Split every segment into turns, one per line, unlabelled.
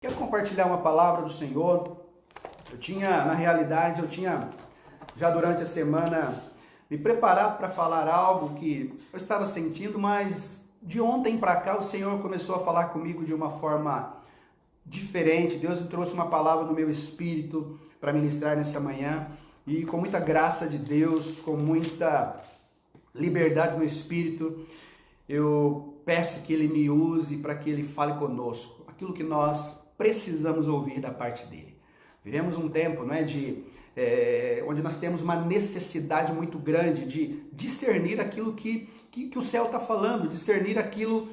Quero compartilhar uma palavra do Senhor. Na realidade, já durante a semana me preparado para falar algo que eu estava sentindo, mas de ontem para cá o Senhor começou a falar comigo de uma forma diferente. Deus me trouxe uma palavra no meu espírito para ministrar nessa manhã e com muita graça de Deus, com muita liberdade no espírito, eu peço que Ele me use para que Ele fale conosco aquilo que nós precisamos ouvir da parte dele. Vivemos um tempo, onde nós temos uma necessidade muito grande de discernir aquilo que o céu está falando, discernir aquilo,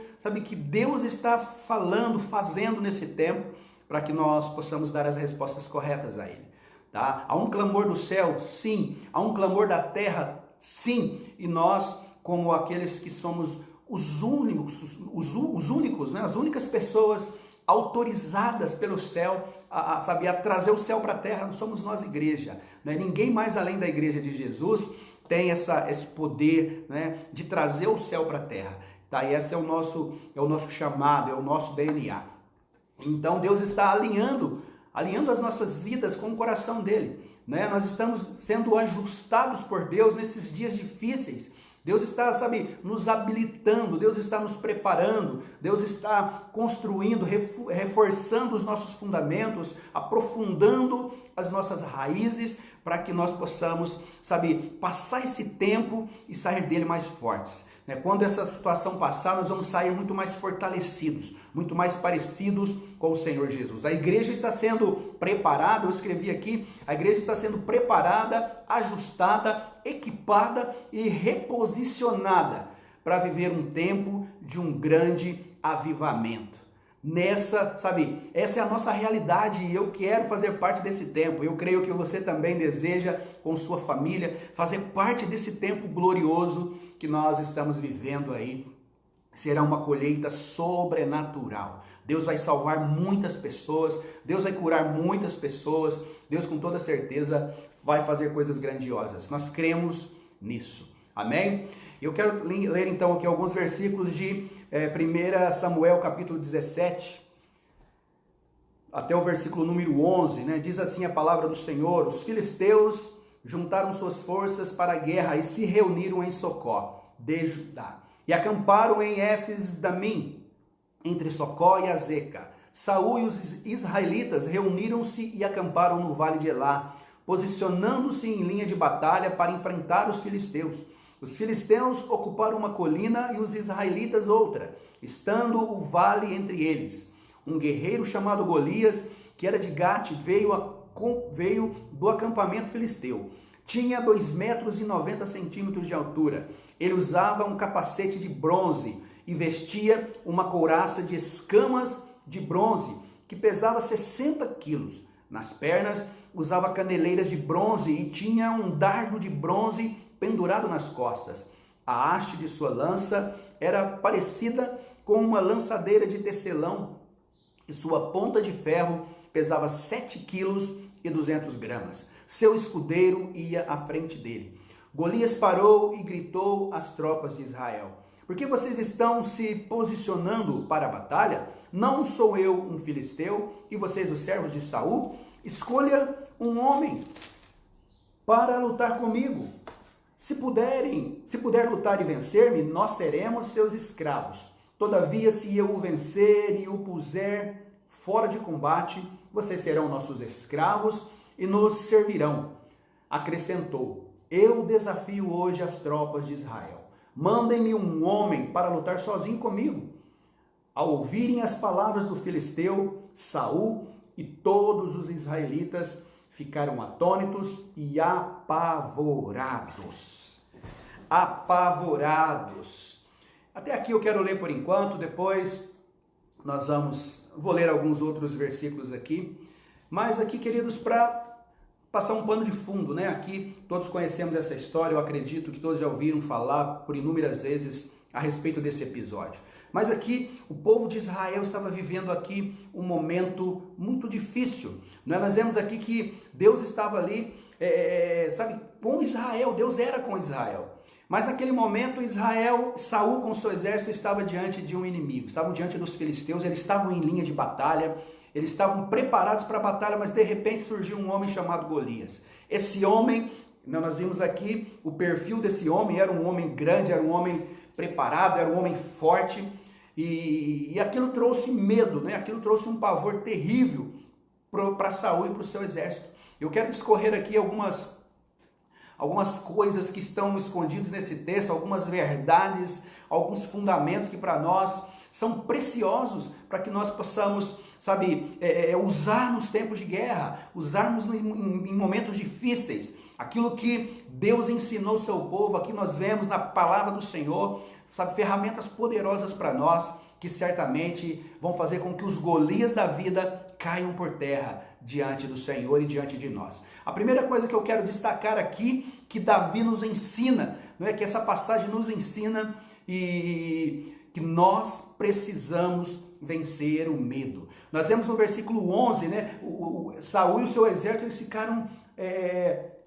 que Deus está falando, fazendo nesse tempo, para que nós possamos dar as respostas corretas a Ele. Tá? Há um clamor do céu? Sim. Há um clamor da terra? Sim. E nós, como aqueles que somos os únicos, as únicas pessoas autorizadas pelo céu a trazer o céu para a terra, somos nós, igreja. Ninguém mais além da igreja de Jesus tem esse poder, de trazer o céu para a terra. Tá? E esse é o nosso chamado, é o nosso DNA. Então Deus está alinhando as nossas vidas com o coração dele. Nós estamos sendo ajustados por Deus nesses dias difíceis. Deus está, nos habilitando, Deus está nos preparando, Deus está construindo, reforçando os nossos fundamentos, aprofundando as nossas raízes, para que nós possamos, passar esse tempo e sair dele mais fortes. Quando essa situação passar, nós vamos sair muito mais fortalecidos, muito mais parecidos com o Senhor Jesus. A igreja está sendo preparada, eu escrevi aqui, a igreja está sendo preparada, ajustada, equipada e reposicionada para viver um tempo de um grande avivamento. Essa é a nossa realidade e eu quero fazer parte desse tempo. Eu creio que você também deseja, com sua família, fazer parte desse tempo glorioso que nós estamos vivendo aí. Será uma colheita sobrenatural. Deus vai salvar muitas pessoas, Deus vai curar muitas pessoas, Deus com toda certeza vai fazer coisas grandiosas. Nós cremos nisso. Amém? Eu quero ler então aqui alguns versículos de 1 Samuel capítulo 17, até o versículo número 11, Diz assim a palavra do Senhor: os filisteus juntaram suas forças para a guerra e se reuniram em Socó, de Judá, e acamparam em Éfes-Damim, entre Socó e Azeca. Saul e os israelitas reuniram-se e acamparam no vale de Elá, posicionando-se em linha de batalha para enfrentar os filisteus. Os filisteus ocuparam uma colina e os israelitas outra, estando o vale entre eles. Um guerreiro chamado Golias, que era de Gate, veio do acampamento filisteu. Tinha 2,90 metros de altura. Ele usava um capacete de bronze e vestia uma couraça de escamas de bronze, que pesava 60 quilos. Nas pernas usava caneleiras de bronze e tinha um dardo de bronze pendurado nas costas. A haste de sua lança era parecida com uma lançadeira de tecelão e sua ponta de ferro pesava 7 quilos e 200 gramas. Seu escudeiro ia à frente dele. Golias parou e gritou às tropas de Israel: por que vocês estão se posicionando para a batalha? Não sou eu um filisteu e vocês os servos de Saul? Escolha um homem para lutar comigo. Se puder lutar e vencer-me, nós seremos seus escravos. Todavia, se eu o vencer e o puser fora de combate, vocês serão nossos escravos e nos servirão. Acrescentou: eu desafio hoje as tropas de Israel. Mandem-me um homem para lutar sozinho comigo. Ao ouvirem as palavras do filisteu, Saul e todos os israelitas ficaram atônitos e apavorados. Apavorados. Até aqui eu quero ler por enquanto, depois vou ler alguns outros versículos aqui. Mas aqui, queridos, para passar um pano de fundo, Aqui todos conhecemos essa história, eu acredito que todos já ouviram falar por inúmeras vezes a respeito desse episódio. Mas aqui o povo de Israel estava vivendo aqui um momento muito difícil. Nós vemos aqui que Deus estava ali, com Israel, Deus era com Israel. Mas naquele momento Saul com seu exército estava diante de um inimigo, estavam diante dos filisteus, eles estavam em linha de batalha, Eles estavam preparados para a batalha, mas de repente surgiu um homem chamado Golias. Esse homem, nós vimos aqui, o perfil desse homem era um homem grande, era um homem preparado, era um homem forte, e aquilo trouxe medo, né? Aquilo trouxe um pavor terrível para Saul e para o seu exército. Eu quero discorrer aqui algumas coisas que estão escondidas nesse texto, algumas verdades, alguns fundamentos que para nós são preciosos para que nós possamos, usar nos tempos de guerra, usarmos em momentos difíceis. Aquilo que Deus ensinou o seu povo, aqui nós vemos na palavra do Senhor, ferramentas poderosas para nós, que certamente vão fazer com que os Golias da vida caiam por terra diante do Senhor e diante de nós. A primeira coisa que eu quero destacar aqui, que Davi nos ensina, não é que essa passagem nos ensina e que nós precisamos vencer o medo. Nós vemos no versículo 11, né, Saul e o seu exército, eles ficaram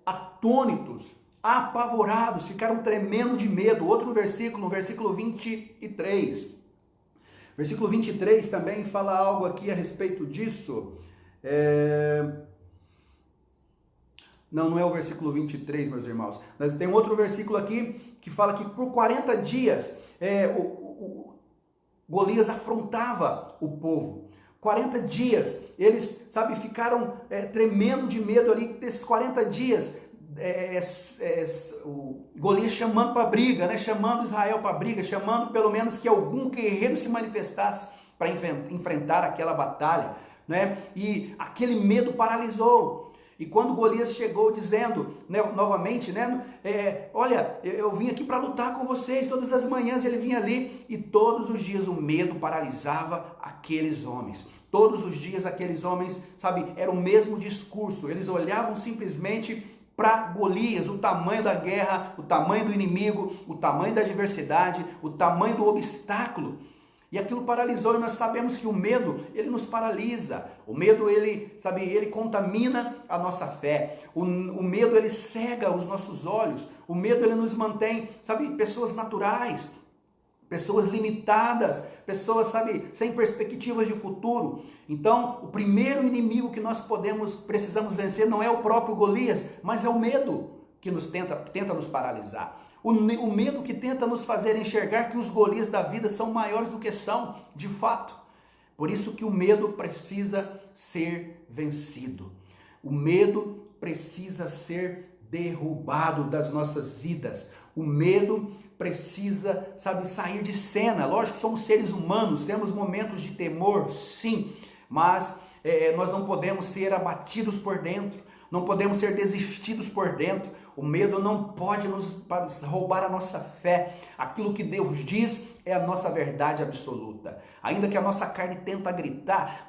atônitos, apavorados, ficaram tremendo de medo. Outro versículo, no versículo 23. Versículo 23 também fala algo aqui a respeito disso. Não é o versículo 23, meus irmãos. Mas tem outro versículo aqui que fala que por 40 dias Golias afrontava o povo. 40 dias, eles, ficaram tremendo de medo ali. Desses 40 dias, o Golias chamando para a briga, né? Chamando Israel para a briga, chamando pelo menos que algum guerreiro se manifestasse para enfrentar aquela batalha, né? E aquele medo paralisou. E quando Golias chegou dizendo, né, novamente, né, olha, eu vim aqui para lutar com vocês, todas as manhãs ele vinha ali, e todos os dias o medo paralisava aqueles homens. Todos os dias aqueles homens, era o mesmo discurso, eles olhavam simplesmente para Golias, o tamanho da guerra, o tamanho do inimigo, o tamanho da adversidade, o tamanho do obstáculo. E aquilo paralisou, e nós sabemos que o medo, ele nos paralisa. O medo, ele contamina a nossa fé. O medo, ele cega os nossos olhos. O medo, ele nos mantém, pessoas naturais, pessoas limitadas, pessoas, sem perspectivas de futuro. Então, o primeiro inimigo que nós precisamos vencer não é o próprio Golias, mas é o medo que tenta nos paralisar. O medo que tenta nos fazer enxergar que os Golias da vida são maiores do que são, de fato. Por isso que o medo precisa ser vencido. O medo precisa ser derrubado das nossas vidas. O medo precisa, sair de cena. Lógico que somos seres humanos, temos momentos de temor, sim, mas nós não podemos ser abatidos por dentro, não podemos ser desistidos por dentro. O medo não pode nos roubar a nossa fé. Aquilo que Deus diz é a nossa verdade absoluta. Ainda que a nossa carne tenta gritar,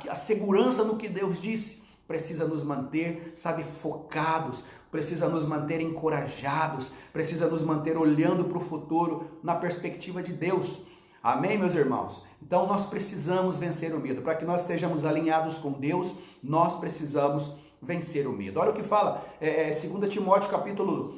a segurança no que Deus disse precisa nos manter, focados, precisa nos manter encorajados, precisa nos manter olhando para o futuro na perspectiva de Deus. Amém, meus irmãos? Então nós precisamos vencer o medo. Para que nós estejamos alinhados com Deus, nós precisamos vencer o medo. Olha o que fala 2 Timóteo capítulo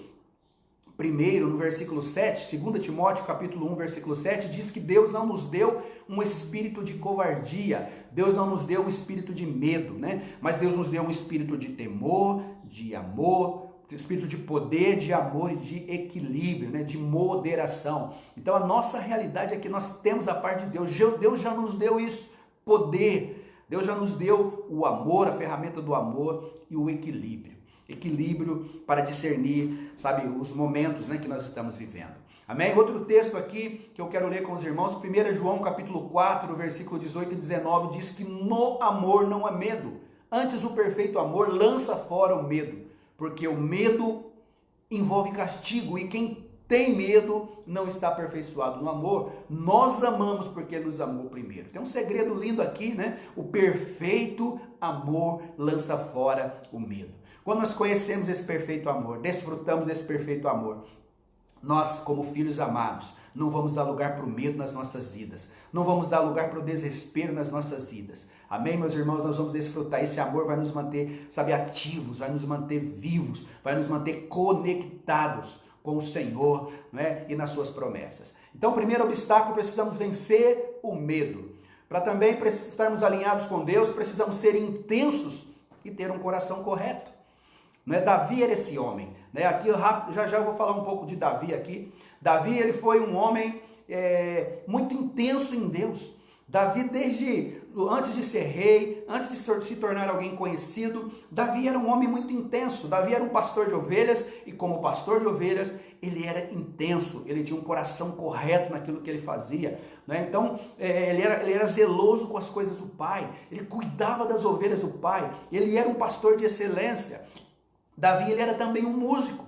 1, no versículo 7, 2 Timóteo capítulo 1, versículo 7, diz que Deus não nos deu um espírito de covardia, Deus não nos deu um espírito de medo, né? Mas Deus nos deu um espírito de temor, de amor, espírito de poder, de amor e de equilíbrio, né? De moderação. Então a nossa realidade é que nós temos da parte de Deus, Deus já nos deu isso, poder. Deus já nos deu o amor, a ferramenta do amor e o equilíbrio. Equilíbrio para discernir, os momentos, né, que nós estamos vivendo. Amém? Outro texto aqui que eu quero ler com os irmãos, 1 João capítulo 4, versículo 18 e 19, diz que no amor não há medo. Antes o perfeito amor lança fora o medo, porque o medo envolve castigo e quem tem medo não está aperfeiçoado no amor. Nós amamos porque Ele nos amou primeiro. Tem um segredo lindo aqui, né? O perfeito amor lança fora o medo. Quando nós conhecemos esse perfeito amor, desfrutamos desse perfeito amor, nós, como filhos amados, não vamos dar lugar para o medo nas nossas vidas. Não vamos dar lugar para o desespero nas nossas vidas. Amém, meus irmãos? Nós vamos desfrutar. Esse amor vai nos manter, ativos, vai nos manter vivos, vai nos manter conectados com o Senhor, né? E nas suas promessas. Então, o primeiro obstáculo, precisamos vencer o medo. Para também estarmos alinhados com Deus, precisamos ser intensos e ter um coração correto. Não é? Davi era esse homem. Né? Aqui já eu vou falar um pouco de Davi aqui. Davi, ele foi um homem muito intenso em Deus. Davi, antes de ser rei, antes de se tornar alguém conhecido, Davi era um homem muito intenso. Davi era um pastor de ovelhas e como pastor de ovelhas, ele era intenso, ele tinha um coração correto naquilo que ele fazia. Né? Então, ele era zeloso com as coisas do pai, ele cuidava das ovelhas do pai, ele era um pastor de excelência. Davi, ele era também um músico,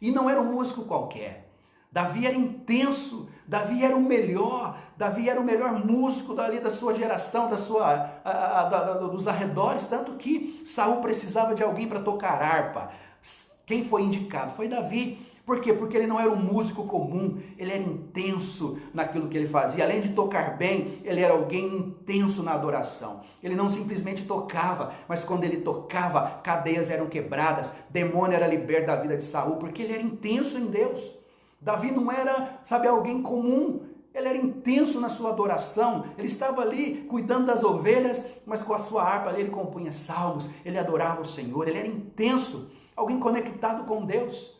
e não era um músico qualquer. Davi era intenso, Davi era o melhor músico dali da sua geração, dos arredores, tanto que Saul precisava de alguém para tocar harpa. Quem foi indicado? Foi Davi. Por quê? Porque ele não era um músico comum, ele era intenso naquilo que ele fazia. Além de tocar bem, ele era alguém intenso na adoração. Ele não simplesmente tocava, mas quando ele tocava, cadeias eram quebradas, demônio era liberto da vida de Saul, porque ele era intenso em Deus. Davi não era, alguém comum, ele era intenso na sua adoração, ele estava ali cuidando das ovelhas, mas com a sua harpa ali ele compunha salmos, ele adorava o Senhor, ele era intenso, alguém conectado com Deus.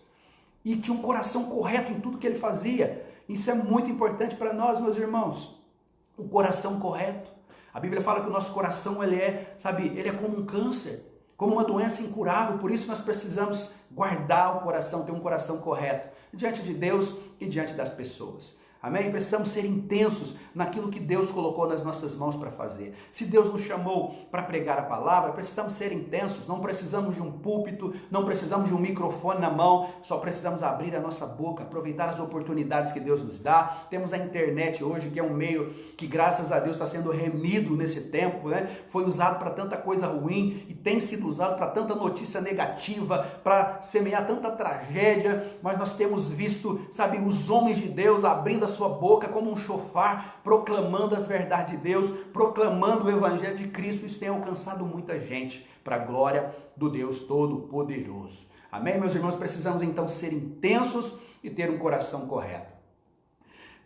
E tinha um coração correto em tudo que ele fazia. Isso é muito importante para nós, meus irmãos. O coração correto. A Bíblia fala que o nosso coração, ele é como um câncer, como uma doença incurável. Por isso nós precisamos guardar o coração, ter um coração correto, diante de Deus e diante das pessoas. Amém? Precisamos ser intensos naquilo que Deus colocou nas nossas mãos para fazer. Se Deus nos chamou para pregar a palavra, precisamos ser intensos. Não precisamos de um púlpito, não precisamos de um microfone na mão, só precisamos abrir a nossa boca, aproveitar as oportunidades que Deus nos dá. Temos a internet hoje, que é um meio que, graças a Deus, está sendo remido nesse tempo, né? Foi usado para tanta coisa ruim e tem sido usado para tanta notícia negativa, para semear tanta tragédia, mas nós temos visto, os homens de Deus abrindo a sua boca como um chofar, proclamando as verdades de Deus, proclamando o evangelho de Cristo. Isso tem alcançado muita gente para a glória do Deus Todo-Poderoso. Amém, meus irmãos? Precisamos então ser intensos e ter um coração correto.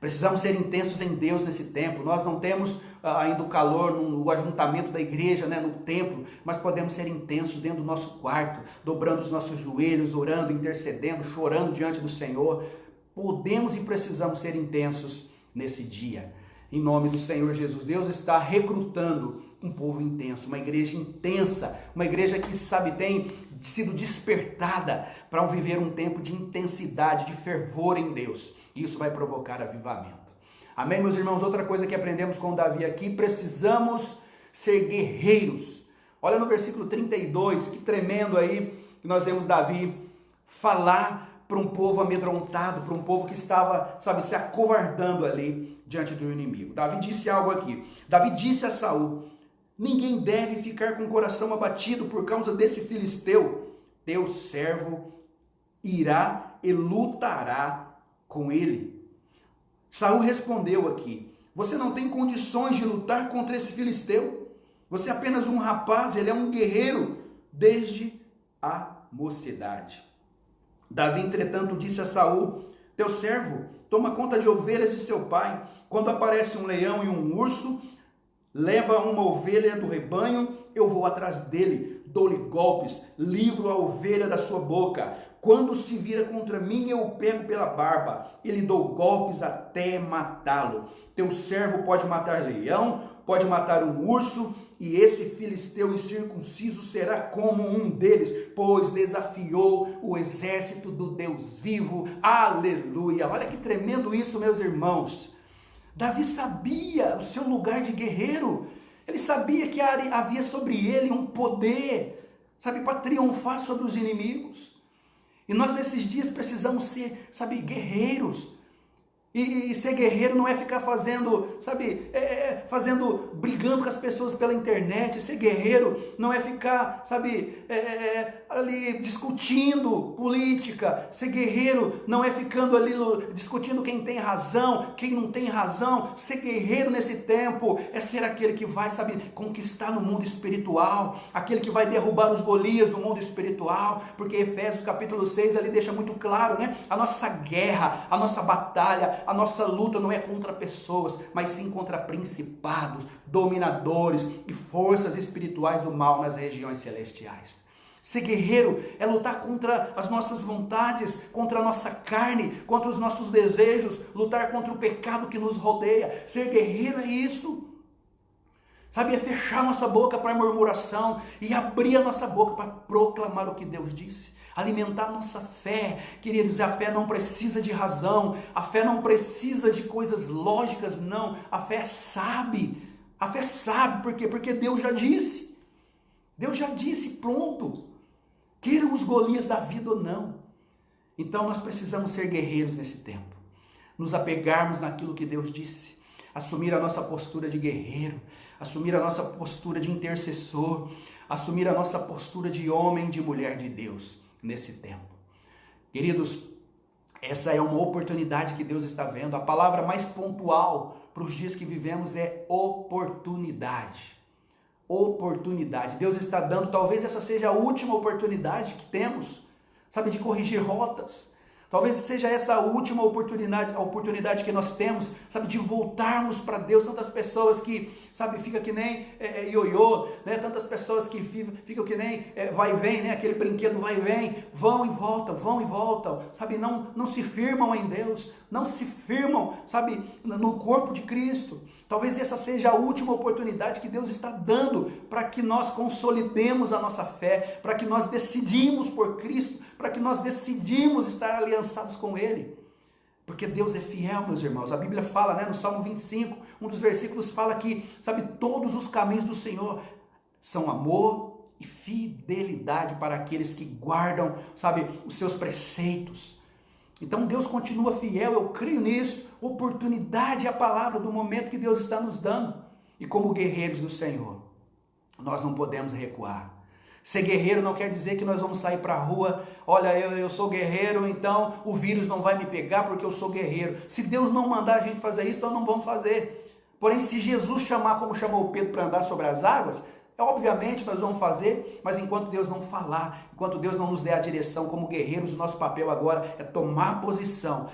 Precisamos ser intensos em Deus nesse tempo. Nós não temos ainda o calor no ajuntamento da igreja, no templo, mas podemos ser intensos dentro do nosso quarto, dobrando os nossos joelhos, orando, intercedendo, chorando diante do Senhor. Podemos e precisamos ser intensos nesse dia. Em nome do Senhor Jesus, Deus está recrutando um povo intenso, uma igreja intensa, uma igreja que, tem sido despertada para viver um tempo de intensidade, de fervor em Deus. Isso vai provocar avivamento. Amém, meus irmãos? Outra coisa que aprendemos com Davi aqui, precisamos ser guerreiros. Olha no versículo 32, que tremendo aí, que nós vemos Davi falar para um povo amedrontado, para um povo que estava, se acovardando ali diante do inimigo. Davi disse algo aqui. Davi disse a Saul: ninguém deve ficar com o coração abatido por causa desse filisteu. Teu servo irá e lutará com ele. Saul respondeu aqui: você não tem condições de lutar contra esse filisteu. Você é apenas um rapaz, ele é um guerreiro desde a mocidade. Davi, entretanto, disse a Saul: teu servo toma conta de ovelhas de seu pai. Quando aparece um leão e um urso, leva uma ovelha do rebanho, eu vou atrás dele, dou-lhe golpes, livro a ovelha da sua boca. Quando se vira contra mim, eu o pego pela barba e lhe dou golpes até matá-lo. Teu servo pode matar leão, pode matar um urso, e esse filisteu incircunciso será como um deles, pois desafiou o exército do Deus vivo. Aleluia! Olha que tremendo isso, meus irmãos. Davi sabia o seu lugar de guerreiro. Ele sabia que havia sobre ele um poder, para triunfar sobre os inimigos. E nós nesses dias precisamos ser, guerreiros. E ser guerreiro não é ficar fazendo, brigando com as pessoas pela internet. Ser guerreiro não é ficar, ali discutindo política. Ser guerreiro não é ficando ali discutindo quem tem razão, quem não tem razão. Ser guerreiro nesse tempo é ser aquele que vai, conquistar no mundo espiritual, aquele que vai derrubar os Golias no mundo espiritual, porque Efésios capítulo 6 ali deixa muito claro, a nossa guerra, a nossa batalha a nossa luta não é contra pessoas, mas sim contra principados, dominadores e forças espirituais do mal nas regiões celestiais. Ser guerreiro é lutar contra as nossas vontades, contra a nossa carne, contra os nossos desejos, lutar contra o pecado que nos rodeia. Ser guerreiro é isso. Sabe, é fechar nossa boca para murmuração e abrir a nossa boca para proclamar o que Deus disse. Alimentar a nossa fé. Queridos, a fé não precisa de razão, a fé não precisa de coisas lógicas, não. A fé sabe. A fé sabe, por quê? Porque Deus já disse. Deus já disse, pronto. Queiram os Golias da vida ou não. Então nós precisamos ser guerreiros nesse tempo. Nos apegarmos naquilo que Deus disse. Assumir a nossa postura de guerreiro. Assumir a nossa postura de intercessor. Assumir a nossa postura de homem e de mulher de Deus nesse tempo. Queridos, essa é uma oportunidade que Deus está vendo. A palavra mais pontual para os dias que vivemos é oportunidade. Oportunidade. Deus está dando, talvez essa seja a última oportunidade que temos, sabe, de corrigir rotas. Talvez seja essa a última oportunidade, a oportunidade que nós temos, sabe, de voltarmos para Deus. Tantas pessoas que, sabe, fica que nem ioiô, né? Tantas pessoas que ficam que nem vai e vem, né? Aquele brinquedo vai e vem, vão e voltam, sabe, não se firmam em Deus, não se firmam, sabe, no corpo de Cristo. Talvez essa seja a última oportunidade que Deus está dando para que nós consolidemos a nossa fé, para que nós decidimos por Cristo, para que nós decidimos estar aliançados com Ele. Porque Deus é fiel, meus irmãos. A Bíblia fala, né, no Salmo 25, um dos versículos fala que, sabe, todos os caminhos do Senhor são amor e fidelidade para aqueles que guardam, sabe, os seus preceitos. Então Deus continua fiel, eu creio nisso. Oportunidade é a palavra do momento que Deus está nos dando. E como guerreiros do Senhor, nós não podemos recuar. Ser guerreiro não quer dizer que nós vamos sair para a rua, olha, eu sou guerreiro, então o vírus não vai me pegar porque eu sou guerreiro. Se Deus não mandar a gente fazer isso, nós não vamos fazer. Porém, se Jesus chamar como chamou Pedro para andar sobre as águas, obviamente nós vamos fazer, mas enquanto Deus não falar, enquanto Deus não nos der a direção como guerreiros, o nosso papel agora é tomar posição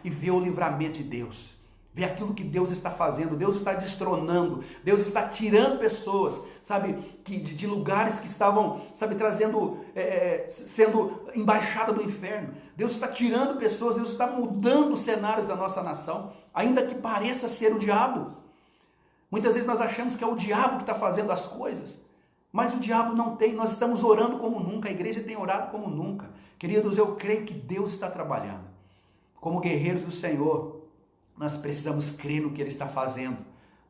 e ver o livramento de Deus. Ver aquilo que Deus está fazendo, Deus está destronando, Deus está tirando pessoas, sabe, de lugares que estavam, sabe, trazendo, sendo embaixada do inferno. Deus está tirando pessoas, Deus está mudando os cenários da nossa nação, ainda que pareça ser o diabo. Muitas vezes nós achamos que é o diabo que está fazendo as coisas, mas o diabo não tem. Nós estamos orando como nunca, a igreja tem orado como nunca. Queridos, eu creio que Deus está trabalhando. Como guerreiros do Senhor, nós precisamos crer no que Ele está fazendo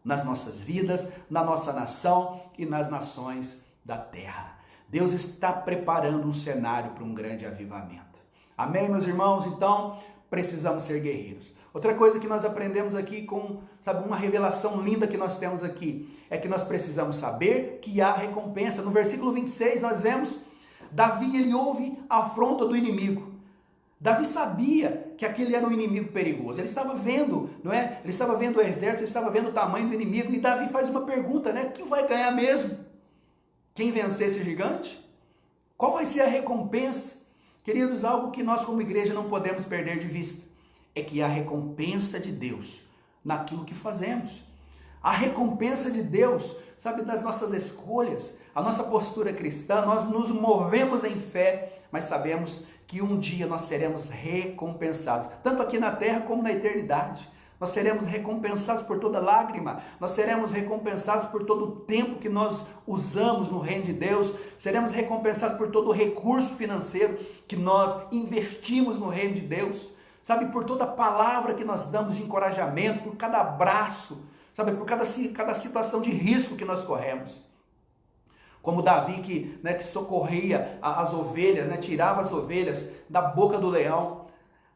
nas nossas vidas, na nossa nação e nas nações da terra. Deus está preparando um cenário para um grande avivamento. Amém, meus irmãos? Então, precisamos ser guerreiros. Outra coisa que nós aprendemos aqui com, sabe, uma revelação linda que nós temos aqui, é que nós precisamos saber que há recompensa. No versículo 26 nós vemos, Davi, ele ouve a afronta do inimigo. Davi sabia que aquele era um inimigo perigoso. Ele estava vendo, não é? Ele estava vendo o exército, ele estava vendo o tamanho do inimigo. E Davi faz uma pergunta, né? Quem vai ganhar mesmo? Quem vencer esse gigante? Qual vai ser a recompensa? Queridos, algo que nós como igreja não podemos perder de vista é que há recompensa de Deus naquilo que fazemos. A recompensa de Deus, sabe, das nossas escolhas, a nossa postura cristã. Nós nos movemos em fé, mas sabemos que um dia nós seremos recompensados, tanto aqui na terra como na eternidade. Nós seremos recompensados por toda lágrima, nós seremos recompensados por todo o tempo que nós usamos no reino de Deus, seremos recompensados por todo o recurso financeiro que nós investimos no reino de Deus, sabe, por toda palavra que nós damos de encorajamento, por cada abraço, sabe, por cada situação de risco que nós corremos. Como Davi que socorria as ovelhas, né, tirava as ovelhas da boca do leão.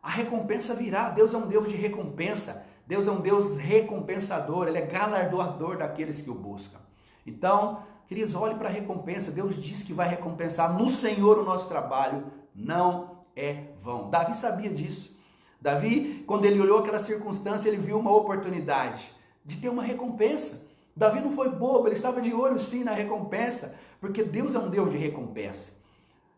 A recompensa virá. Deus é um Deus de recompensa. Deus é um Deus recompensador. Ele é galardoador daqueles que o buscam. Então, queridos, olhe para a recompensa. Deus diz que vai recompensar no Senhor o nosso trabalho. Não é vão. Davi sabia disso. Davi, quando ele olhou aquela circunstância, ele viu uma oportunidade de ter uma recompensa. Davi não foi bobo, ele estava de olho sim na recompensa, porque Deus é um Deus de recompensa.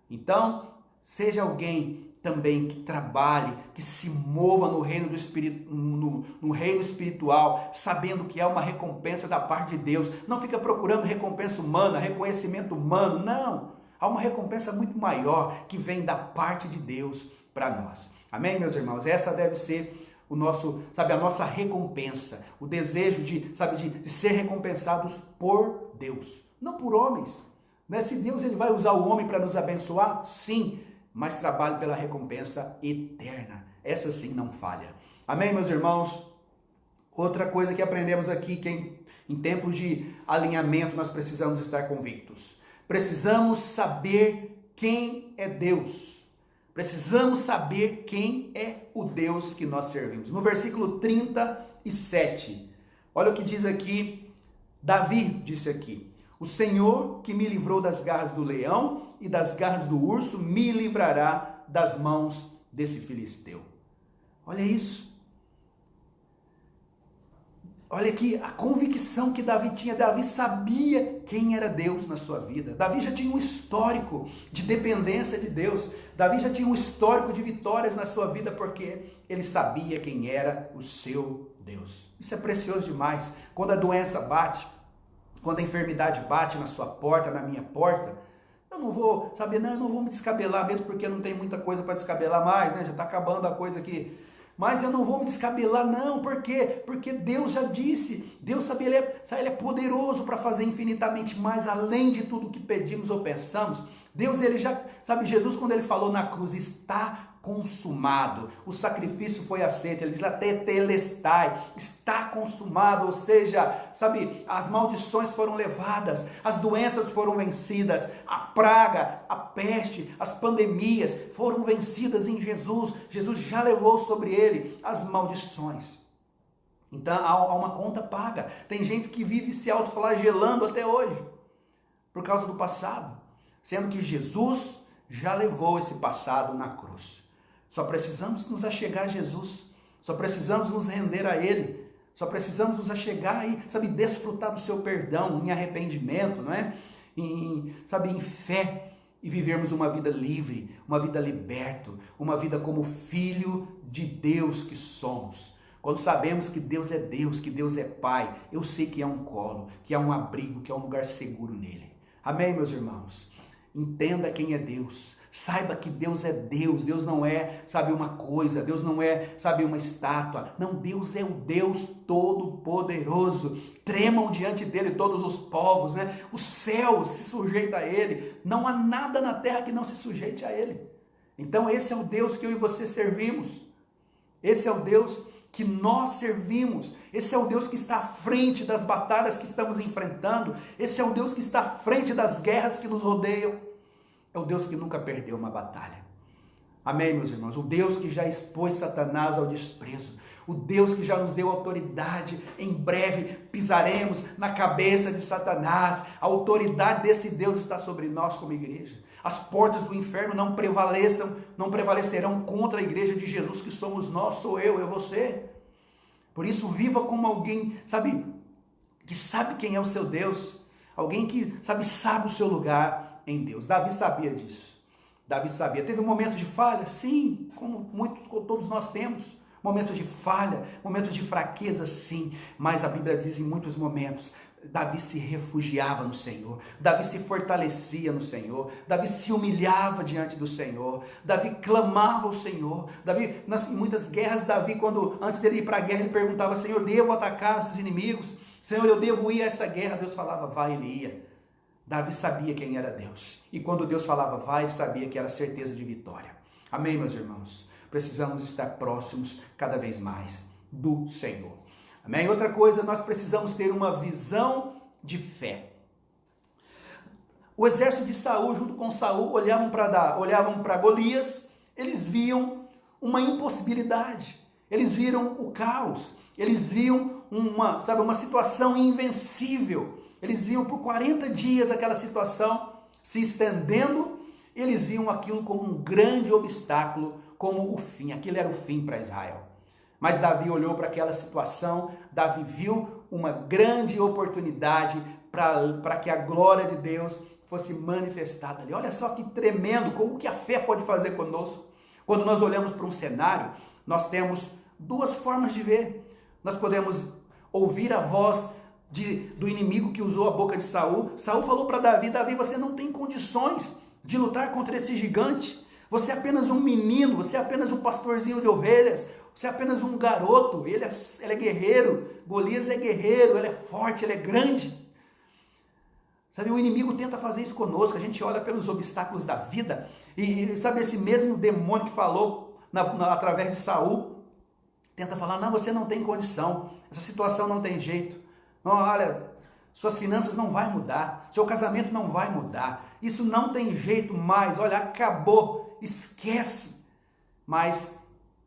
Então, seja alguém também que trabalhe, que se mova no reino do espírito, no reino espiritual, sabendo que há uma recompensa da parte de Deus. Não fica procurando recompensa humana, reconhecimento humano, não. Há uma recompensa muito maior que vem da parte de Deus para nós. Amém, meus irmãos? Essa deve ser o nosso, a nossa recompensa, o desejo de ser recompensados por Deus, não por homens. Né? Se Deus ele vai usar o homem para nos abençoar, sim, mas trabalhe pela recompensa eterna. Essa sim não falha. Amém, meus irmãos? Outra coisa que aprendemos aqui, que em tempos de alinhamento nós precisamos estar convictos. Precisamos saber quem é Deus. Precisamos saber quem é o Deus que nós servimos. No versículo 37, olha o que diz aqui, Davi disse aqui: o Senhor que me livrou das garras do leão e das garras do urso, me livrará das mãos desse filisteu. Olha isso. Olha aqui a convicção que Davi tinha. Davi sabia quem era Deus na sua vida. Davi já tinha um histórico de dependência de Deus. Davi já tinha um histórico de vitórias na sua vida porque ele sabia quem era o seu Deus. Isso é precioso demais. Quando a doença bate, quando a enfermidade bate na sua porta, na minha porta, eu não vou, eu não vou me descabelar mesmo porque não tem muita coisa para descabelar mais, né? Já está acabando a coisa aqui. Mas eu não vou me descabelar, não. Por quê? Porque Deus já disse, Deus sabe, ele é poderoso para fazer infinitamente mais além de tudo que pedimos ou pensamos. Deus, ele já, Jesus, quando ele falou na cruz, está consumado, o sacrifício foi aceito, ele diz até telestai, está consumado, ou seja, as maldições foram levadas, as doenças foram vencidas, a praga, a peste, as pandemias foram vencidas em Jesus. Jesus já levou sobre ele as maldições. Então há uma conta paga. Tem gente que vive se autoflagelando até hoje por causa do passado, sendo que Jesus já levou esse passado na cruz. Só precisamos nos achegar a Jesus, só precisamos nos render a Ele, só precisamos nos achegar e, desfrutar do seu perdão em arrependimento, não é? Em fé, e vivermos uma vida livre, uma vida liberta, uma vida como filho de Deus que somos. Quando sabemos que Deus é Deus, que Deus é Pai, eu sei que há um colo, que há um abrigo, que há um lugar seguro nele. Amém, meus irmãos? Entenda quem é Deus. Saiba que Deus é Deus. Deus não é, uma coisa. Deus não é, uma estátua. Não, Deus é o Deus Todo-Poderoso. Tremam diante dele todos os povos, né? O céu se sujeita a ele. Não há nada na terra que não se sujeite a ele. Então esse é o Deus que eu e você servimos. Esse é o Deus que nós servimos. Esse é o Deus que está à frente das batalhas que estamos enfrentando. Esse é o Deus que está à frente das guerras que nos rodeiam. É o Deus que nunca perdeu uma batalha. Amém, meus irmãos? O Deus que já expôs Satanás ao desprezo. O Deus que já nos deu autoridade. Em breve pisaremos na cabeça de Satanás. A autoridade desse Deus está sobre nós como igreja. As portas do inferno não prevalecerão contra a igreja de Jesus que somos nós, sou eu, é você. Por isso viva como alguém, que sabe quem é o seu Deus. Alguém que sabe o seu lugar em Deus. Davi sabia disso. Davi sabia. Teve um momento de falha? Sim, como todos nós temos. Momentos de falha, momentos de fraqueza, sim. Mas a Bíblia diz em muitos momentos, Davi se refugiava no Senhor. Davi se fortalecia no Senhor. Davi se humilhava diante do Senhor. Davi clamava ao Senhor. Davi, em muitas guerras, Davi, antes dele ir para a guerra, ele perguntava: Senhor, devo atacar os inimigos? Senhor, eu devo ir a essa guerra? Deus falava: vai, ele ia. Davi sabia quem era Deus. E quando Deus falava vai, ele sabia que era certeza de vitória. Amém, meus irmãos? Precisamos estar próximos cada vez mais do Senhor. Amém? Outra coisa, nós precisamos ter uma visão de fé. O exército de Saul, junto com Saul, olhavam para Golias, eles viam uma impossibilidade. Eles viram o caos. Eles viam uma situação invencível. Eles viam por 40 dias aquela situação se estendendo, eles viam aquilo como um grande obstáculo, como o fim. Aquilo era o fim para Israel. Mas Davi olhou para aquela situação, Davi viu uma grande oportunidade para que a glória de Deus fosse manifestada ali. Olha só que tremendo, como que a fé pode fazer conosco. Quando nós olhamos para um cenário, nós temos duas formas de ver. Nós podemos ouvir a voz do inimigo que usou a boca de Saul. Saul falou para Davi: Davi, você não tem condições de lutar contra esse gigante. Você é apenas um menino, você é apenas um pastorzinho de ovelhas, você é apenas um garoto. Ele é guerreiro, Golias é guerreiro, ele é forte, ele é grande. Sabe, o inimigo tenta fazer isso conosco. A gente olha pelos obstáculos da vida e sabe, esse mesmo demônio que falou através de Saul, tenta falar: não, você não tem condição, essa situação não tem jeito. Não, olha, suas finanças não vai mudar, seu casamento não vai mudar, isso não tem jeito mais, olha, acabou, esquece. Mas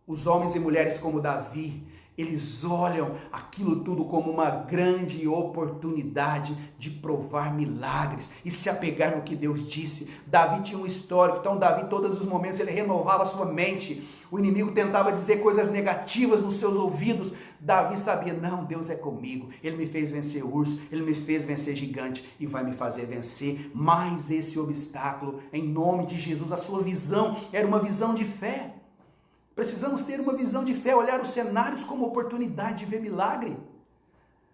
os homens e mulheres como Davi, eles olham aquilo tudo como uma grande oportunidade de provar milagres e se apegar no que Deus disse. Davi tinha um histórico, então Davi, todos os momentos, ele renovava a sua mente. O inimigo tentava dizer coisas negativas nos seus ouvidos. Davi sabia: não, Deus é comigo, Ele me fez vencer urso, Ele me fez vencer gigante e vai me fazer vencer mais esse obstáculo, em nome de Jesus. A sua visão era uma visão de fé. Precisamos ter uma visão de fé, olhar os cenários como oportunidade de ver milagre.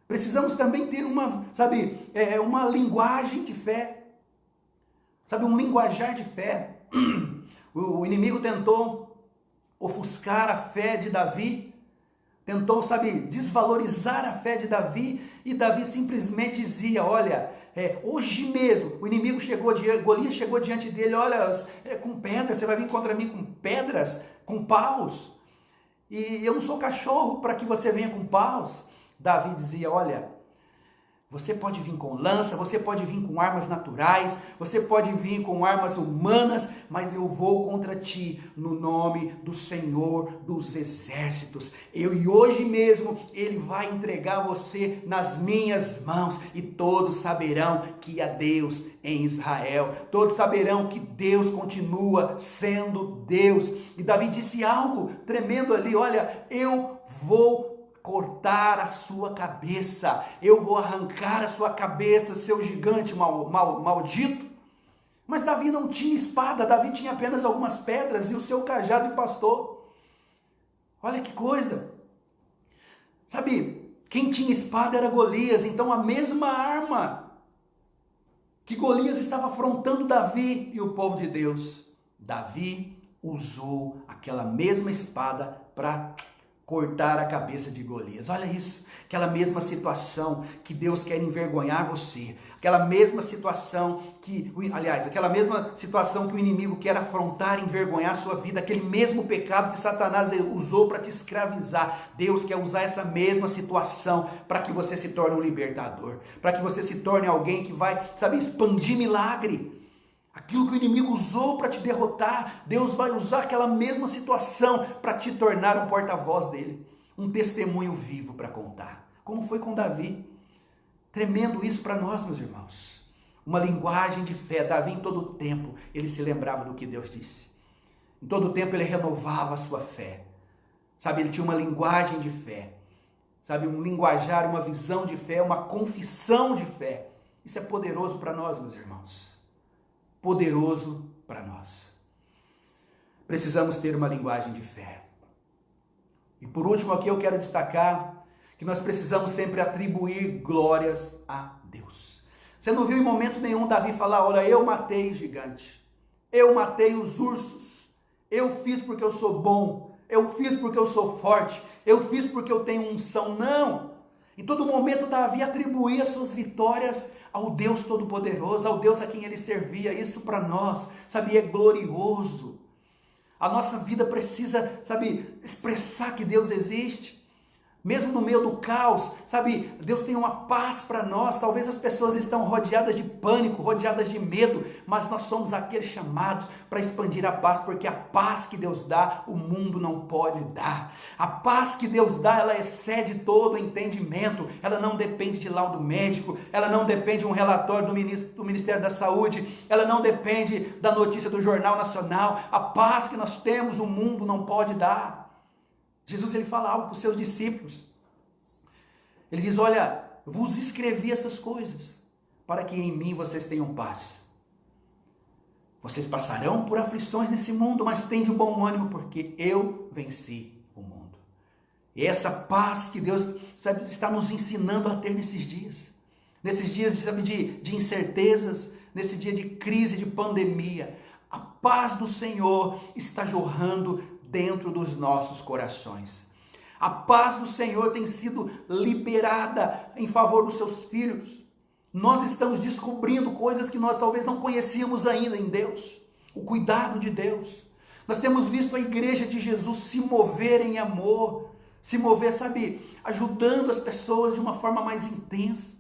Precisamos também ter uma linguagem de fé, um linguajar de fé. O inimigo tentou ofuscar a fé de Davi, tentou, desvalorizar a fé de Davi, e Davi simplesmente dizia: olha, hoje mesmo, o inimigo Golias chegou diante dele: olha, com pedras, você vai vir contra mim com pedras, com paus, e eu não sou cachorro para que você venha com paus. Davi dizia: olha, você pode vir com lança, você pode vir com armas naturais, você pode vir com armas humanas, mas eu vou contra ti no nome do Senhor dos Exércitos. E hoje mesmo Ele vai entregar você nas minhas mãos, e todos saberão que há Deus em Israel. Todos saberão que Deus continua sendo Deus. E Davi disse algo tremendo ali: olha, eu vou cortar a sua cabeça, eu vou arrancar a sua cabeça, seu gigante maldito. Mas Davi não tinha espada, Davi tinha apenas algumas pedras e o seu cajado de pastor. Olha que coisa. Quem tinha espada era Golias. Então a mesma arma que Golias estava afrontando Davi e o povo de Deus, Davi usou aquela mesma espada para cortar a cabeça de Golias. Olha isso, aquela mesma situação que Deus quer envergonhar você, aquela mesma situação que o inimigo quer afrontar, envergonhar a sua vida, aquele mesmo pecado que Satanás usou para te escravizar. Deus quer usar essa mesma situação para que você se torne um libertador, para que você se torne alguém que vai, expandir milagre. Aquilo que o inimigo usou para te derrotar, Deus vai usar aquela mesma situação para te tornar um porta-voz dele, um testemunho vivo para contar, como foi com Davi. Tremendo isso para nós, meus irmãos. Uma linguagem de fé. Davi, em todo o tempo, ele se lembrava do que Deus disse. Em todo o tempo ele renovava a sua fé. Ele tinha uma linguagem de fé. Um linguajar, uma visão de fé, uma confissão de fé. Isso é poderoso para nós, meus irmãos. Poderoso para nós. Precisamos ter uma linguagem de fé. E por último aqui eu quero destacar que nós precisamos sempre atribuir glórias a Deus. Você não viu em momento nenhum Davi falar: olha, eu matei o gigante, eu matei os ursos, eu fiz porque eu sou bom, eu fiz porque eu sou forte, eu fiz porque eu tenho unção. Não! Em todo momento Davi atribuía suas vitórias ao Deus Todo-Poderoso, ao Deus a quem ele servia. Isso para nós, é glorioso. A nossa vida precisa, expressar que Deus existe. Mesmo no meio do caos, Deus tem uma paz para nós. Talvez as pessoas estão rodeadas de pânico, rodeadas de medo, mas nós somos aqueles chamados para expandir a paz, porque a paz que Deus dá, o mundo não pode dar. A paz que Deus dá, ela excede todo o entendimento. Ela não depende de laudo médico, ela não depende de um relatório do Ministério da Saúde, ela não depende da notícia do Jornal Nacional. A paz que nós temos, o mundo não pode dar. Jesus, ele fala algo para os seus discípulos. Ele diz: olha, vos escrevi essas coisas para que em mim vocês tenham paz. Vocês passarão por aflições nesse mundo, mas tende um bom ânimo, porque eu venci o mundo. E essa paz que Deus, sabe, está nos ensinando a ter nesses dias. Nesses dias, sabe, de incertezas, nesse dia de crise, de pandemia. A paz do Senhor está jorrando dentro dos nossos corações. A paz do Senhor tem sido liberada em favor dos seus filhos. Nós estamos descobrindo coisas que nós talvez não conhecíamos ainda em Deus. O cuidado de Deus. Nós temos visto a igreja de Jesus se mover em amor. Se mover, sabe, ajudando as pessoas de uma forma mais intensa.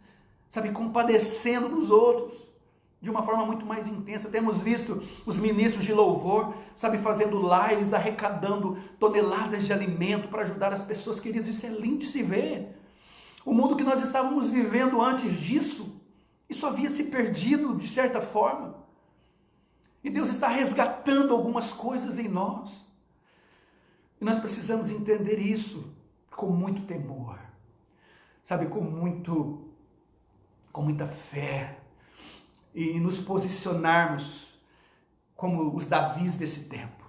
Sabe, compadecendo dos outros de uma forma muito mais intensa. Temos visto os ministros de louvor, sabe, fazendo lives, arrecadando toneladas de alimento para ajudar as pessoas. Queridos, isso é lindo de se ver. O mundo que nós estávamos vivendo antes disso, isso havia se perdido de certa forma. E Deus está resgatando algumas coisas em nós. E nós precisamos entender isso com muito temor. Sabe, com muita fé. E nos posicionarmos como os Davis desse tempo.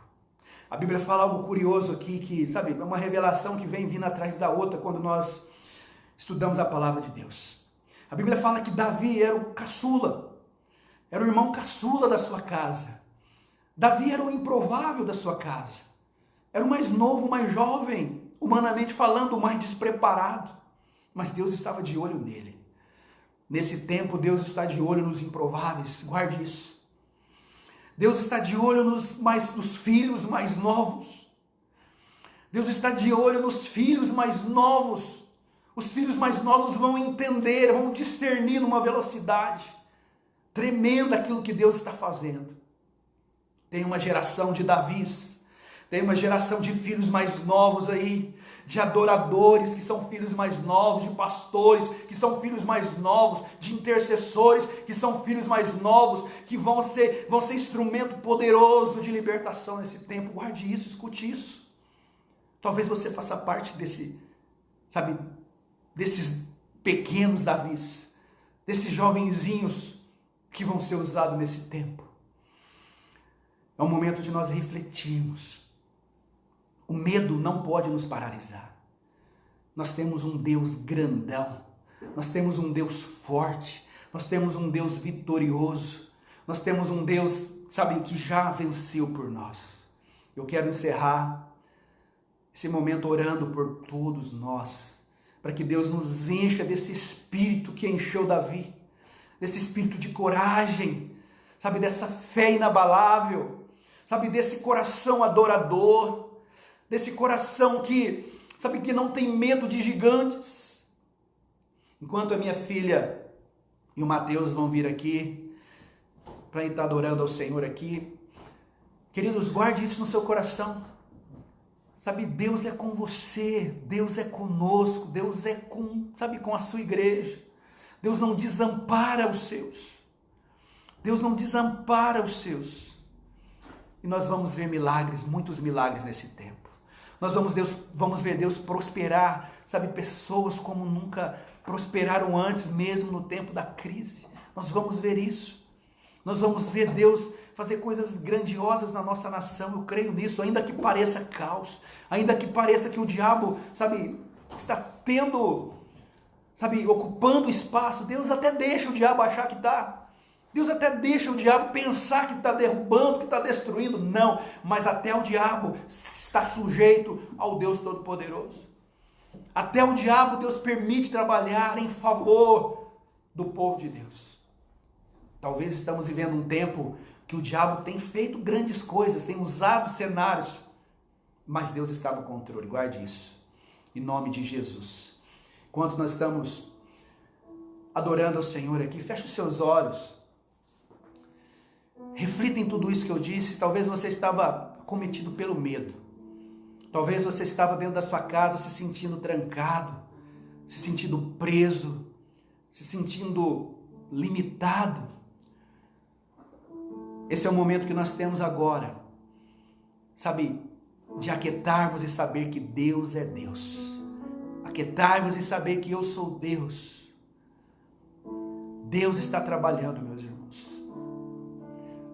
A Bíblia fala algo curioso aqui, que, sabe, é uma revelação que vem vindo atrás da outra quando nós estudamos a palavra de Deus. A Bíblia fala que Davi era o caçula, era o irmão caçula da sua casa. Davi era o improvável da sua casa. Era o mais novo, o mais jovem, humanamente falando, o mais despreparado. Mas Deus estava de olho nele. Nesse tempo, Deus está de olho nos improváveis, guarde isso. Deus está de olho nos filhos mais novos. Deus está de olho nos filhos mais novos. Os filhos mais novos vão entender, vão discernir numa velocidade tremenda aquilo que Deus está fazendo. Tem uma geração de Davis, tem uma geração de filhos mais novos aí, de adoradores que são filhos mais novos, de pastores que são filhos mais novos, de intercessores que são filhos mais novos, que vão ser instrumento poderoso de libertação nesse tempo. Guarde isso, escute isso. Talvez você faça parte desses pequenos Davis, desses jovenzinhos que vão ser usados nesse tempo. É um momento de nós refletirmos. O medo não pode nos paralisar. Nós temos um Deus grandão, nós temos um Deus forte, nós temos um Deus vitorioso, nós temos um Deus, sabe, que já venceu por nós. Eu quero encerrar esse momento orando por todos nós, para que Deus nos encha desse espírito que encheu Davi, desse espírito de coragem, sabe, dessa fé inabalável, sabe, desse coração adorador, desse coração que, sabe, que não tem medo de gigantes. Enquanto a minha filha e o Mateus vão vir aqui, para estar adorando ao Senhor aqui, queridos, guarde isso no seu coração. Sabe, Deus é com você, Deus é conosco, Deus é com a sua igreja. Deus não desampara os seus. Deus não desampara os seus. E nós vamos ver milagres, muitos milagres nesse tempo. Nós vamos ver Deus prosperar, sabe, pessoas como nunca prosperaram antes, mesmo no tempo da crise. Nós vamos ver isso. Nós vamos ver Deus fazer coisas grandiosas na nossa nação. Eu creio nisso, ainda que pareça caos, ainda que pareça que o diabo, sabe, está ocupando espaço. Deus até deixa o diabo achar que está. Deus até deixa o diabo pensar que está derrubando, que está destruindo. Não, mas até o diabo está sujeito ao Deus Todo-Poderoso. Até o diabo Deus permite trabalhar em favor do povo de Deus. Talvez estamos vivendo um tempo que o diabo tem feito grandes coisas, tem usado cenários, mas Deus está no controle. Guarde isso, em nome de Jesus. Enquanto nós estamos adorando ao Senhor aqui, feche os seus olhos. Reflita em tudo isso que eu disse. Talvez você estava cometido pelo medo. Talvez você estava dentro da sua casa se sentindo trancado, se sentindo preso, se sentindo limitado. Esse é o momento que nós temos agora, sabe, de aquietarmos e saber que Deus é Deus. Aquietarmos e saber que eu sou Deus. Deus está trabalhando, meus irmãos.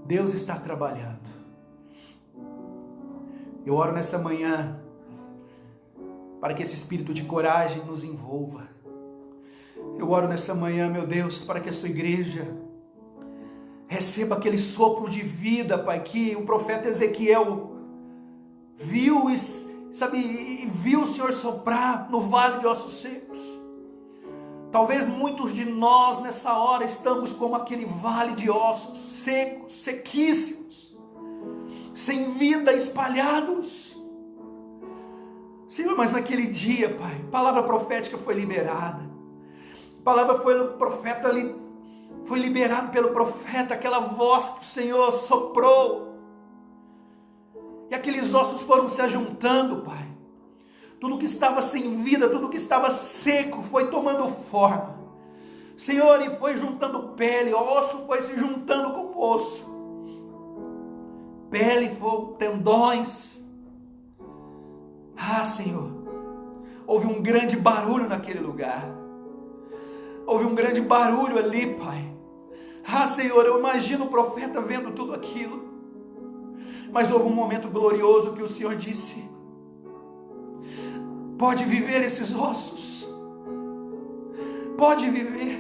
Deus está trabalhando. Eu oro nessa manhã para que esse espírito de coragem nos envolva. Eu oro nessa manhã, meu Deus, para que a sua igreja receba aquele sopro de vida, Pai, que o profeta Ezequiel viu e viu o Senhor soprar no vale de ossos secos. Talvez muitos de nós nessa hora estamos como aquele vale de ossos secos, sequíssimos, sem vida, espalhados. Senhor, mas naquele dia, Pai, a palavra profética foi liberada. A palavra foi liberada pelo profeta, aquela voz que o Senhor soprou. E aqueles ossos foram se ajuntando, Pai. Tudo que estava sem vida, tudo que estava seco foi tomando forma. Senhor, e foi juntando pele, osso foi se juntando com osso. Pele, tendões. Ah, Senhor, houve um grande barulho naquele lugar. Houve um grande barulho ali, Pai. Ah, Senhor, eu imagino o profeta vendo tudo aquilo. Mas houve um momento glorioso que o Senhor disse: pode viver esses ossos. Pode viver.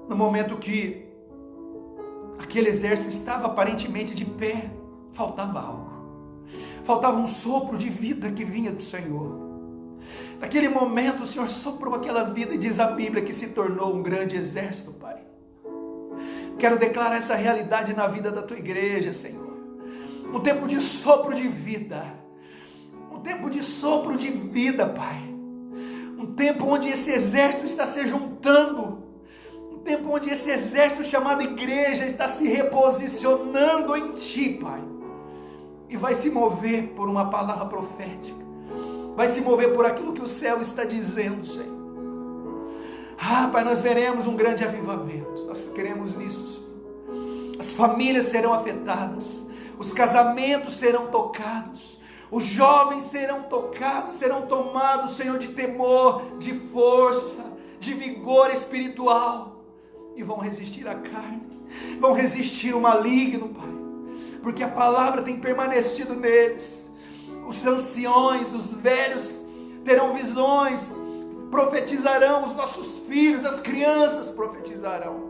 No momento que aquele exército estava aparentemente de pé, faltava algo. Faltava um sopro de vida que vinha do Senhor. Naquele momento o Senhor soprou aquela vida e diz a Bíblia que se tornou um grande exército, Pai. Quero declarar essa realidade na vida da tua igreja, Senhor. Um tempo de sopro de vida. Um tempo de sopro de vida, Pai. Um tempo onde esse exército está se juntando. Um tempo onde esse exército chamado igreja está se reposicionando em Ti, Pai. E vai se mover por uma palavra profética. Vai se mover por aquilo que o céu está dizendo, Senhor. Ah, Pai, nós veremos um grande avivamento. Nós queremos nisso, Senhor. As famílias serão afetadas. Os casamentos serão tocados. Os jovens serão tocados, serão tomados, Senhor, de temor, de força, de vigor espiritual. E vão resistir à carne. Vão resistir ao maligno, Pai. Porque a palavra tem permanecido neles. Os anciões, os velhos terão visões, profetizarão, os nossos filhos, as crianças profetizarão.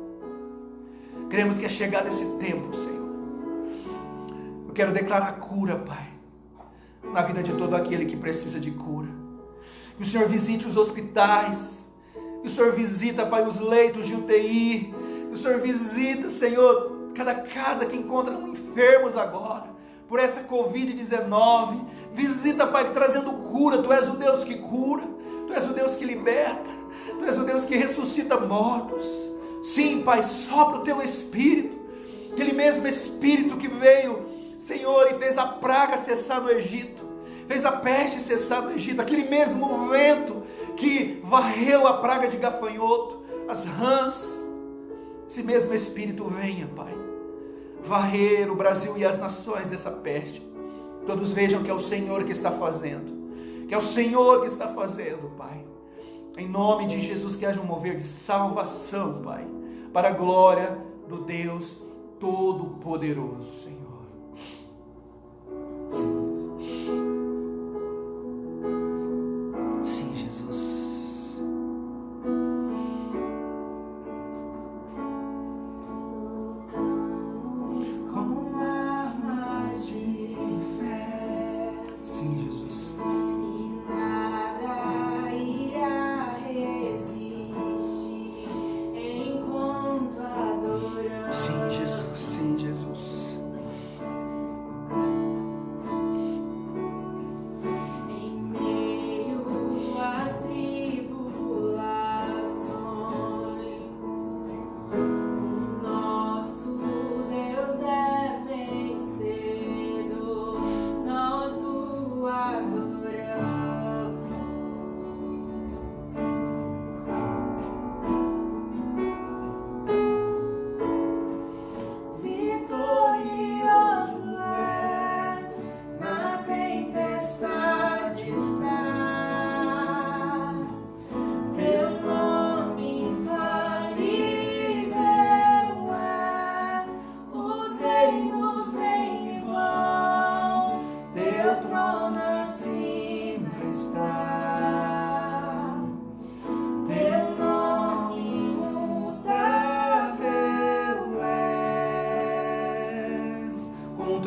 Cremos que é chegado esse tempo, Senhor. Eu quero declarar cura, Pai, na vida de todo aquele que precisa de cura. Que o Senhor visite os hospitais, que o Senhor visita, Pai, os leitos de UTI, que o Senhor visita, Senhor, cada casa que encontra enfermos agora, por essa Covid-19, visita, Pai, trazendo cura. Tu és o Deus que cura, Tu és o Deus que liberta, Tu és o Deus que ressuscita mortos. Sim, Pai, sopra o Teu Espírito, aquele mesmo Espírito que veio, Senhor, e fez a praga cessar no Egito, fez a peste cessar no Egito, aquele mesmo vento que varreu a praga de gafanhoto, as rãs. Esse mesmo Espírito venha, Pai, varrer o Brasil e as nações dessa peste. Todos vejam que é o Senhor que está fazendo, que é o Senhor que está fazendo, Pai. Em nome de Jesus, que haja um mover de salvação, Pai, para a glória do Deus Todo-Poderoso, Senhor. Sim, Jesus.
Com armas de fé.
Sim, Jesus.
E nada irá resistir enquanto adoramos.
Sim, Jesus. Sim, Jesus.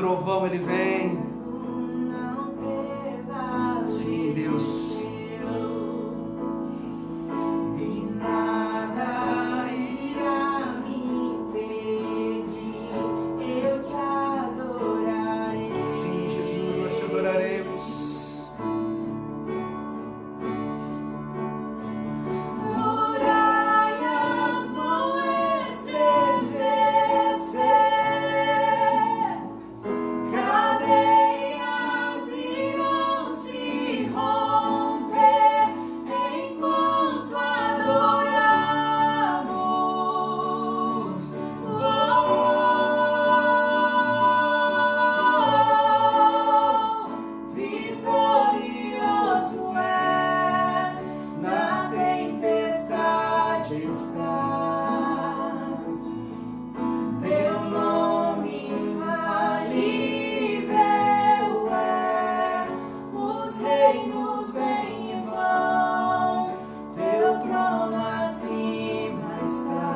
trovão ele vem.
não prevaleceu.
Sim, Deus.
E nada irá me impedir, eu te adorarei.
Sim, Jesus, nós te adoraremos.
Muralhas vão estremecer, cadeias irão se romper enquanto adoramos. Vitorioso és, na tempestade estás. Teu nome infalível é, os reinos vêm e vão, teu trono acima está.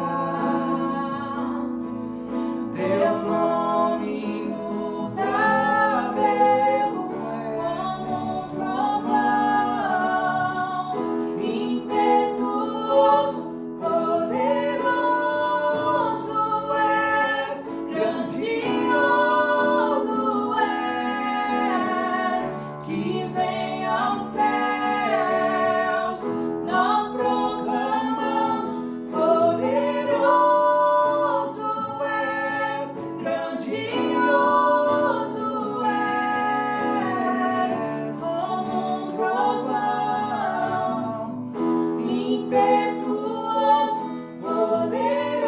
Teu nome imutável como um trovão, impetuoso, poderoso és, grandioso és, que vem aos céus, nós proclamamos, poderoso és, grandioso és, como um trovão, impetuoso,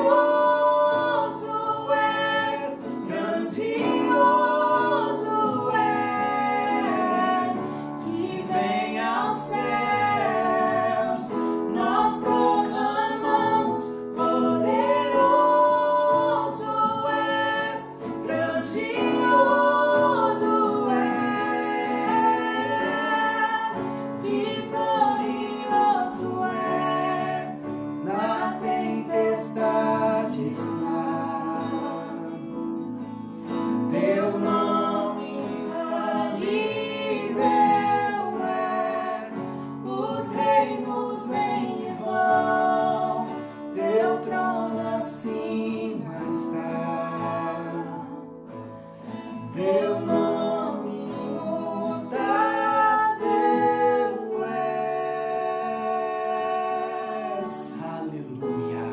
poderoso és, grandioso és, que vem aos céus, nós proclamamos, poderoso és, grandioso és, vitorioso és, na tempestade estás. Teu nome infalível és, os reinos vêm e vão, teu trono acima está. Teu nome imutável és.
Aleluia.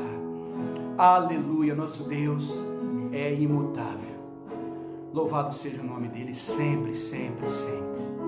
Aleluia. Nosso Deus é imutável. Louvado seja o nome dele sempre, sempre, sempre.